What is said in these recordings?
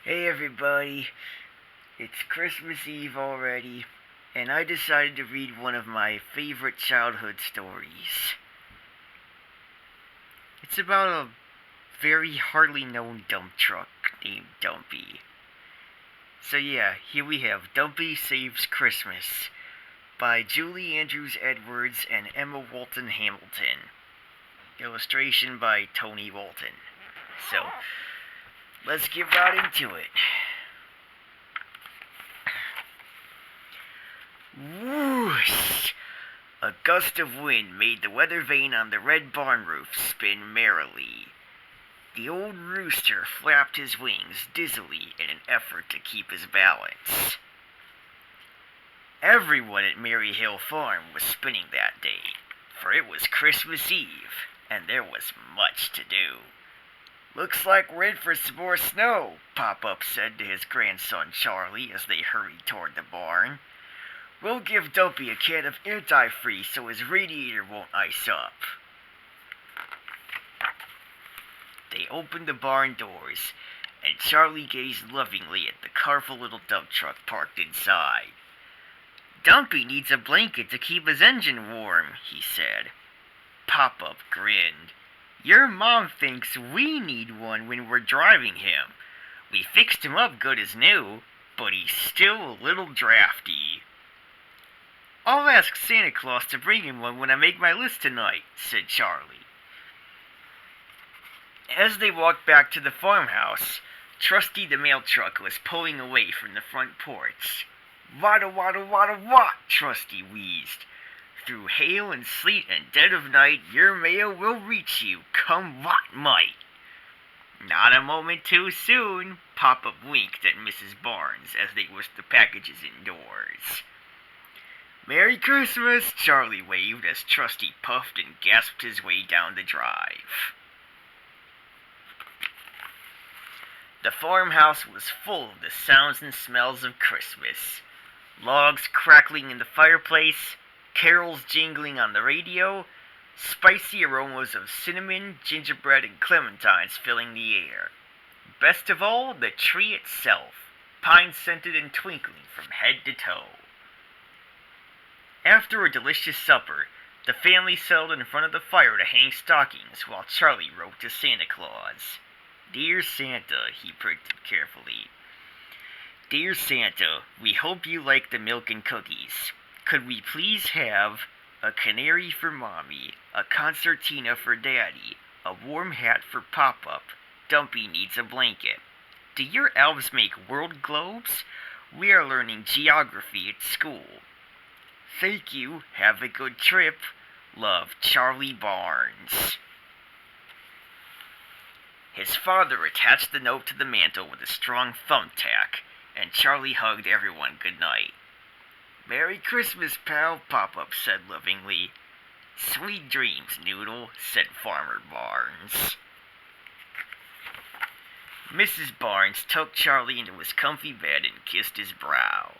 Hey everybody, it's Christmas Eve already, and I decided to read one of my favorite childhood stories. It's about a very hardly known dump truck named Dumpy. So yeah, here we have Dumpy Saves Christmas by Julie Andrews Edwards and Emma Walton Hamilton. Illustration by Tony Walton. So, let's get right into it. Whoosh! A gust of wind made the weather vane on the red barn roof spin merrily. The old rooster flapped his wings dizzily in an effort to keep his balance. Everyone at Merry Hill Farm was spinning that day, for it was Christmas Eve, and there was much to do. "Looks like we're in for some more snow," Pop-Up said to his grandson Charlie as they hurried toward the barn. "We'll give Dumpy a can of antifreeze so his radiator won't ice up." They opened the barn doors, and Charlie gazed lovingly at the colorful little dump truck parked inside. "Dumpy needs a blanket to keep his engine warm," he said. Pop-Up grinned. "Your mom thinks we need one when we're driving him. We fixed him up good as new, but he's still a little drafty." "I'll ask Santa Claus to bring him one when I make my list tonight," said Charlie. As they walked back to the farmhouse, Trusty the mail truck was pulling away from the front porch. "Wada wada wada wat," Trusty wheezed. "Through hail and sleet and dead of night, your mail will reach you, come what might." "Not a moment too soon," Pop-Up winked at Mrs. Barnes as they whisked the packages indoors. "Merry Christmas," Charlie waved as Trusty puffed and gasped his way down the drive. The farmhouse was full of the sounds and smells of Christmas. Logs crackling in the fireplace, carols jingling on the radio, spicy aromas of cinnamon, gingerbread, and clementines filling the air. Best of all, the tree itself, pine-scented and twinkling from head to toe. After a delicious supper, the family settled in front of the fire to hang stockings while Charlie wrote to Santa Claus. "Dear Santa," he printed carefully. "Dear Santa, we hope you like the milk and cookies. Could we please have a canary for Mommy, a concertina for Daddy, a warm hat for Pop-Up. Dumpy needs a blanket. Do your elves make world globes? We are learning geography at school. Thank you. Have a good trip. Love, Charlie Barnes." His father attached the note to the mantel with a strong thumbtack, and Charlie hugged everyone good night. "Merry Christmas, pal," Pop-Up said lovingly. "Sweet dreams, Noodle," said Farmer Barnes. Mrs. Barnes tucked Charlie into his comfy bed and kissed his brow.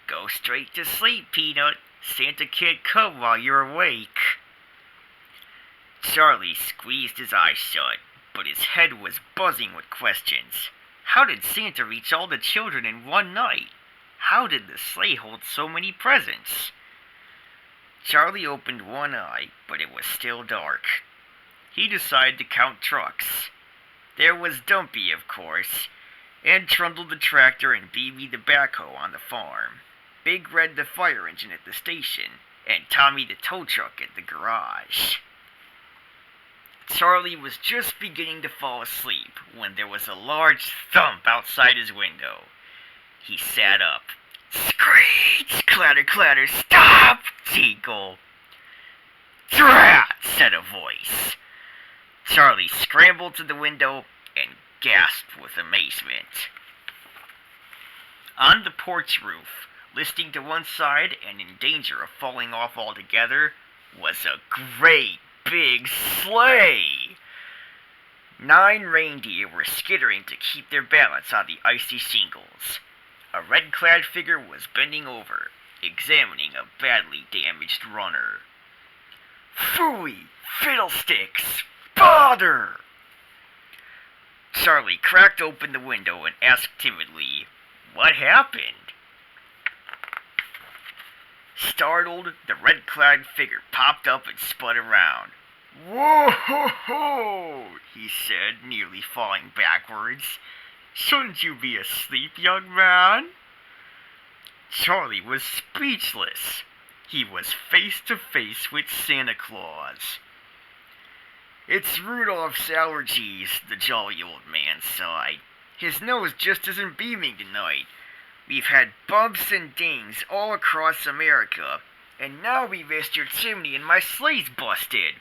"Go straight to sleep, Peanut. Santa can't come while you're awake." Charlie squeezed his eyes shut, but his head was buzzing with questions. How did Santa reach all the children in one night? How did the sleigh hold so many presents? Charlie opened one eye, but it was still dark. He decided to count trucks. There was Dumpy, of course, and Trundle the tractor and Beebe the backhoe on the farm, Big Red the fire engine at the station, and Tommy the tow truck at the garage. Charlie was just beginning to fall asleep when there was a large thump outside his window. He sat up. "Screech! Clatter, clatter! Stop!" Tinkle. "Drat!" said a voice. Charlie scrambled to the window and gasped with amazement. On the porch roof, listing to one side and in danger of falling off altogether, was a great big sleigh. 9 reindeer were skittering to keep their balance on the icy shingles. A red-clad figure was bending over, examining a badly damaged runner. "Phooey! Fiddlesticks! Bother!" Charlie cracked open the window and asked timidly, "What happened?" Startled, the red-clad figure popped up and spun around. "Whoa ho ho!" he said, nearly falling backwards. "Shouldn't you be asleep, young man?" Charlie was speechless. He was face to face with Santa Claus. "It's Rudolph's allergies," the jolly old man sighed. "His nose just isn't beaming tonight. We've had bumps and dings all across America, and now we missed your chimney and my sleigh's busted."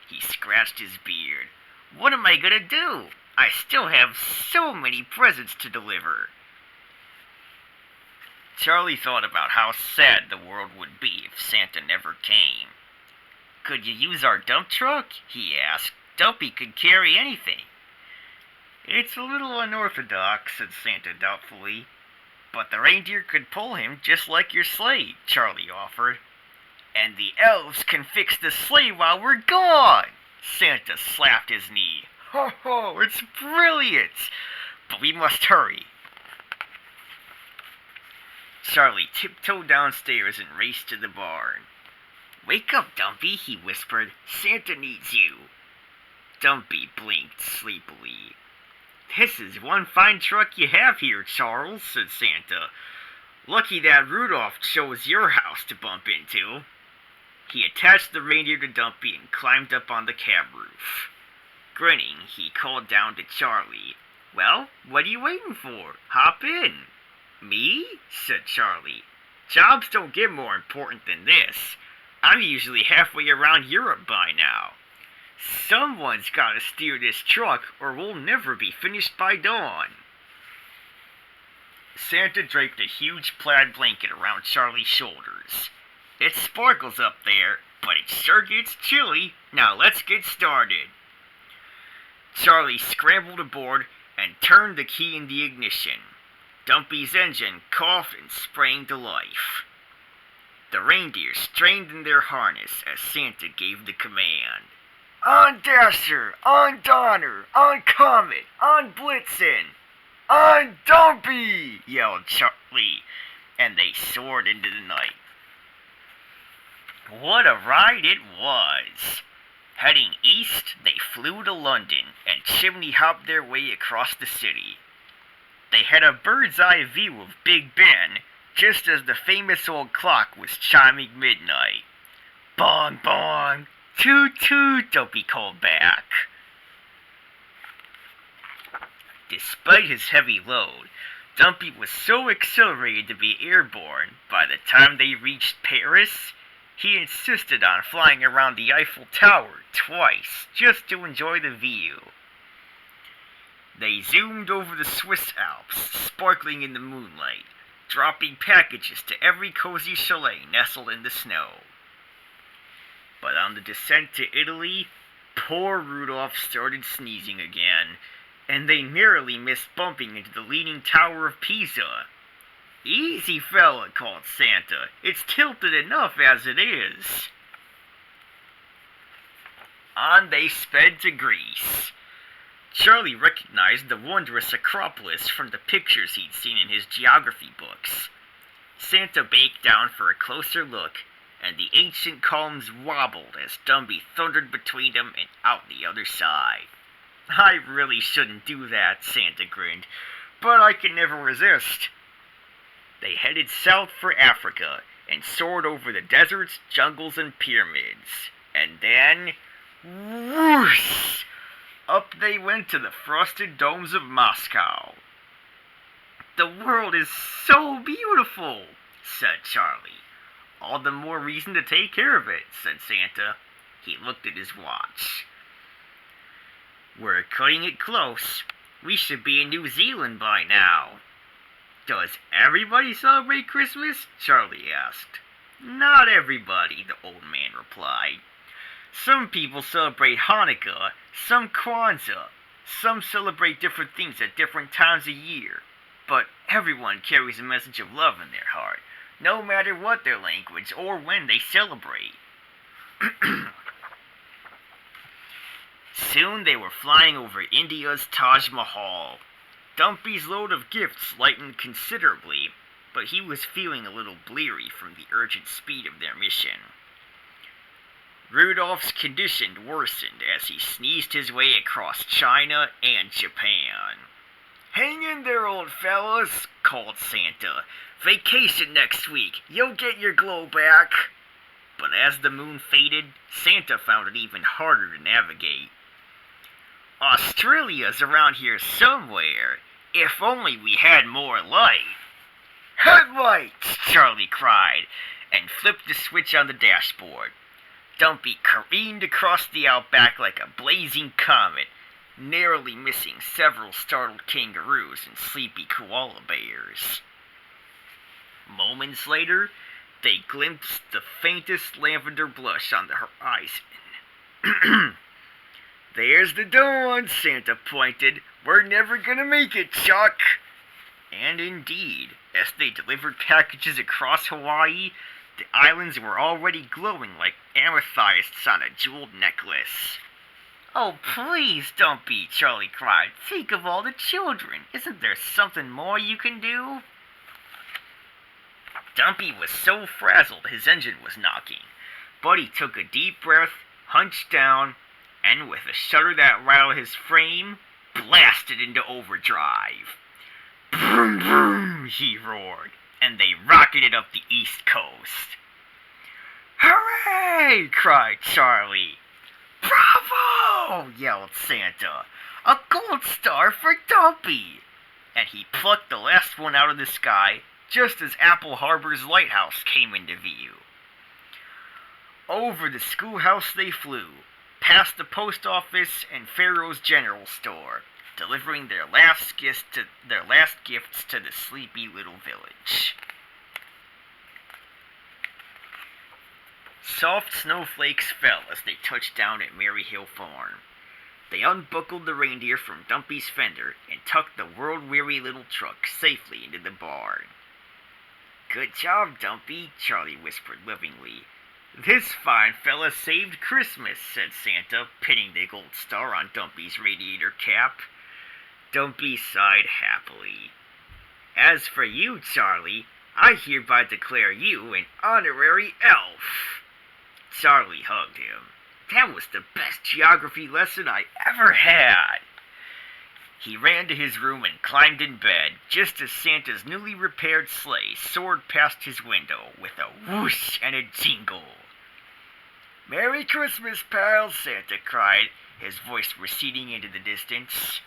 He scratched his beard. "What am I gonna do? I still have so many presents to deliver." Charlie thought about how sad the world would be if Santa never came. "Could you use our dump truck?" he asked. "Dumpy could carry anything." "It's a little unorthodox," said Santa doubtfully. "But the reindeer could pull him just like your sleigh," Charlie offered. "And the elves can fix the sleigh while we're gone!" Santa slapped his knee. "Ho ho, it's brilliant! But we must hurry." Charlie tiptoed downstairs and raced to the barn. "Wake up, Dumpy," he whispered. "Santa needs you." Dumpy blinked sleepily. "This is one fine truck you have here, Charles," said Santa. "Lucky that Rudolph chose your house to bump into." He attached the reindeer to Dumpy and climbed up on the cab roof. Grinning, he called down to Charlie. "Well, what are you waiting for? Hop in." "Me?" said Charlie. "Jobs don't get more important than this. I'm usually halfway around Europe by now. Someone's got to steer this truck, or we'll never be finished by dawn." Santa draped a huge plaid blanket around Charlie's shoulders. "It sparkles up there, but it sure gets chilly. Now let's get started." Charlie scrambled aboard and turned the key in the ignition. Dumpy's engine coughed and sprang to life. The reindeer strained in their harness as Santa gave the command. "On Dasher! On Donner! On Comet! On Blitzen! On Dumpy!" yelled Charlie, and they soared into the night. What a ride it was! Heading east, they flew to London and chimney-hopped their way across the city. They had a bird's-eye view of Big Ben, just as the famous old clock was chiming midnight. "Bong, bong! Toot, toot!" Dumpy called back. Despite his heavy load, Dumpy was so exhilarated to be airborne, by the time they reached Paris, he insisted on flying around the Eiffel Tower twice, just to enjoy the view. They zoomed over the Swiss Alps, sparkling in the moonlight, dropping packages to every cozy chalet nestled in the snow. But on the descent to Italy, poor Rudolph started sneezing again, and they narrowly missed bumping into the Leaning Tower of Pisa. "Easy, fella," called Santa. "It's tilted enough as it is." On they sped to Greece. Charlie recognized the wondrous Acropolis from the pictures he'd seen in his geography books. Santa banked down for a closer look, and the ancient columns wobbled as Dumpy thundered between them and out the other side. "I really shouldn't do that," Santa grinned, "but I can never resist." They headed south for Africa and soared over the deserts, jungles, and pyramids. And then, whoosh! Up they went to the frosted domes of Moscow. "The world is so beautiful," said Charlie. "All the more reason to take care of it," said Santa. He looked at his watch. "We're cutting it close. We should be in New Zealand by now." "Does everybody celebrate Christmas?" Charlie asked. "Not everybody," the old man replied. "Some people celebrate Hanukkah, some Kwanzaa. Some celebrate different things at different times of year. But everyone carries a message of love in their heart, no matter what their language or when they celebrate." Soon they were flying over India's Taj Mahal. Dumpy's load of gifts lightened considerably, but he was feeling a little bleary from the urgent speed of their mission. Rudolph's condition worsened as he sneezed his way across China and Japan. "Hang in there, old fellas," called Santa. "Vacation next week. You'll get your glow back." But as the moon faded, Santa found it even harder to navigate. "Australia's around here somewhere. If only we had more light." "Headlights!" Charlie cried, and flipped the switch on the dashboard. Dumpy careened across the outback like a blazing comet, narrowly missing several startled kangaroos and sleepy koala bears. Moments later, they glimpsed the faintest lavender blush on the horizon. "There's the dawn," Santa pointed. "We're never gonna make it, Chuck." And indeed, as they delivered packages across Hawaii, the islands were already glowing like amethysts on a jeweled necklace. "Oh, please, Dumpy," Charlie cried. "Think of all the children. Isn't there something more you can do?" Dumpy was so frazzled his engine was knocking, but he took a deep breath, hunched down, and with a shudder that rattled his frame, blasted into overdrive. "Vroom, vroom," he roared, and they rocketed up the East Coast. "Hooray!" cried Charlie. "Bravo!" yelled Santa. "A gold star for Dumpy!" And he plucked the last one out of the sky just as Apple Harbor's lighthouse came into view. Over the schoolhouse they flew, past the post office and Pharaoh's general store, delivering their last gifts to the sleepy little village. Soft snowflakes fell as they touched down at Maryhill Farm. They unbuckled the reindeer from Dumpy's fender and tucked the world-weary little truck safely into the barn. "Good job, Dumpy," Charlie whispered lovingly. "This fine fella saved Christmas," said Santa, pinning the gold star on Dumpy's radiator cap. Dumpy sighed happily. "As for you, Charlie, I hereby declare you an honorary elf." Charlie hugged him. That was the best geography lesson I ever had. He ran to his room and climbed in bed just as Santa's newly repaired sleigh soared past his window with a whoosh and a jingle. "Merry Christmas, pal," Santa cried, his voice receding into the distance.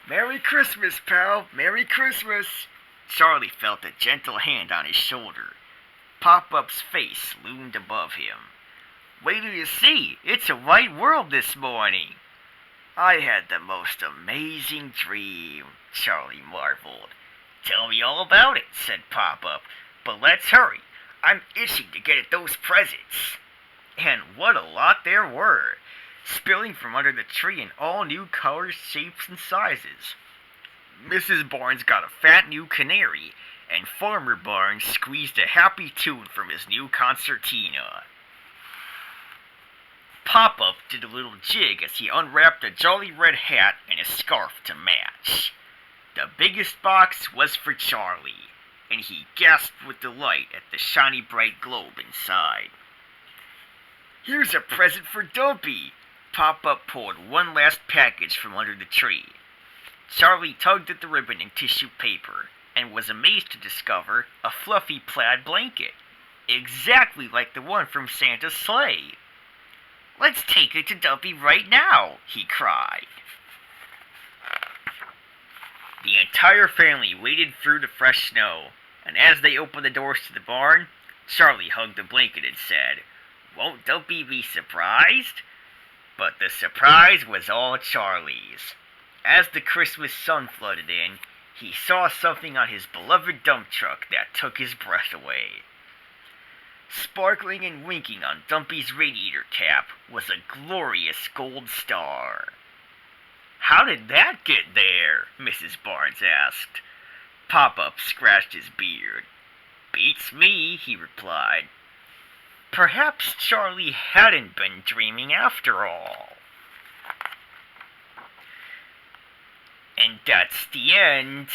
"Merry Christmas, pal, Merry Christmas." Charlie felt a gentle hand on his shoulder. Pop-Up's face loomed above him. "Wait till you see, it's a white world this morning." "I had the most amazing dream," Charlie marveled. "Tell me all about it," said Pop-Up, "but let's hurry. I'm itching to get at those presents." And what a lot there were, spilling from under the tree in all new colors, shapes, and sizes. Mrs. Barnes got a fat new canary, and Farmer Barnes squeezed a happy tune from his new concertina. Pop-Up did a little jig as he unwrapped a jolly red hat and a scarf to match. The biggest box was for Charlie, and he gasped with delight at the shiny bright globe inside. "Here's a present for Dumpy." Pop-Up pulled one last package from under the tree. Charlie tugged at the ribbon and tissue paper, and was amazed to discover a fluffy plaid blanket, exactly like the one from Santa's sleigh. "Let's take it to Dumpy right now," he cried. The entire family waded through the fresh snow, and as they opened the doors to the barn, Charlie hugged the blanket and said, "Won't Dumpy be surprised?" But the surprise was all Charlie's. As the Christmas sun flooded in, he saw something on his beloved dump truck that took his breath away. Sparkling and winking on Dumpy's radiator cap was a glorious gold star. "How did that get there?" Mrs. Barnes asked. Pop-Up scratched his beard. "Beats me," he replied. Perhaps Charlie hadn't been dreaming after all. And that's the end.